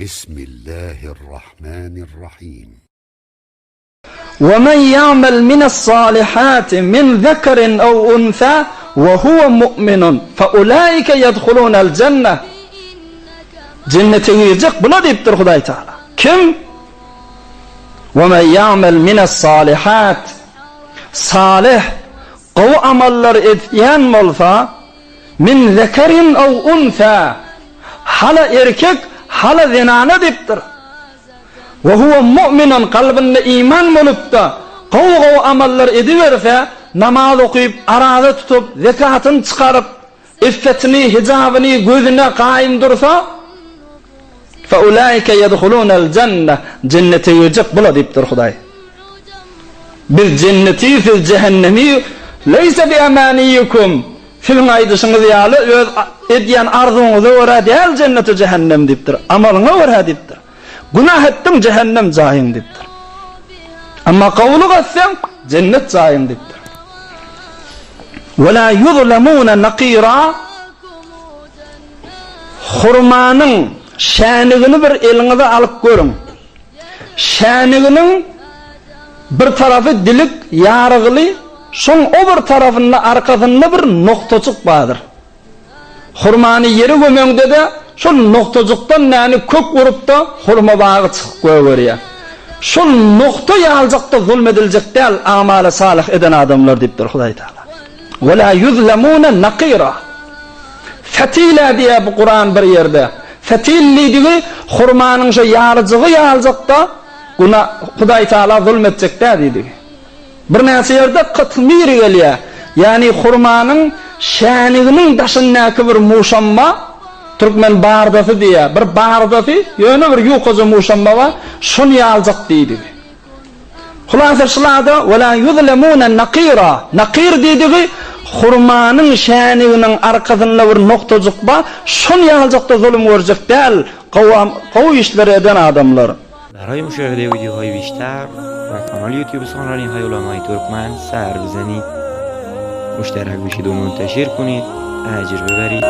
بسم الله الرحمن الرحيم. ومن يعمل من الصالحات من ذكر أو أنثى وهو مؤمن فأولئك يدخلون الجنة. جنة يجيق بلا ديبتر خداي تعالى. كم؟ ومن يعمل من الصالحات صالح قو عملر اتيان ملفا من ذكر أو أنثى حالا إركك حالا ذنانة ديبتر وهو مؤمن قلبنا إيمان ملبتا قو عملر ادويرفا نماز okuyup arada tutup zekatını çıkarıp iffetini hicabını gözüne kaim dursa فَاُولَٰئِكَ يَدْخُلُونَ الْجَنَّةِ cennete yiyecek bula deyiptir Huday. Bir cenneti fil cehennemi leyse bi emaniyikum fil gaydışınız yalı öz ediyen arzunuzu öğre değil cenneti cehennem deyiptir. Amalına öğre deyiptir. Günah ettim cehennem cahim deyiptir. Ama kavlu etsem cennet cahim deyiptir. وَلَا يُظْلَمُونَ نَقِيرًا hurmanın şanigini bir elinize alıp görün. Şaniginin bir tarafı dilik yarıgılı, son o bir tarafında arkasında bir noktacık vardır. Hurmanı yeri gömüngde de şu noktacıktan yani kök vurup da hurma bağı çıkıp görüyor. Şu noktayı alacak da zulmedilecek değil amale salih eden adamlar deyiptir Huday Teala. وَلَا يُظْلَمُونَ نَقِيرًا Fetile diye bu Kur'an bir yerde. Fetilliği hurmanın şu yarıcığı yalacak da Huday Teala zulmetecek de dedi. Bir nesi yerde kıtmir geliyor. Yani hurmanın şaniginin daşındaki bir muşamba Türkmen bardası diye bir bardası yönü bir yukozu muşamba var. Şunu yalacak dedi. Hulasa şılada وَلَا يُظْلَمُونَ نَقِيرًا Nakir dediği hurmanın şaniginin arkasında bir noktacık var. Şunu yalacak da zulüm görecek değil. Qav işleri eden adamlar. برای مشاهده ویدیوهای بیشتر و کانال یوتیوب سخنرانی های علمای ترکمن سر بزنید، مشترک بشید و منتشر کنید، اجر ببرید.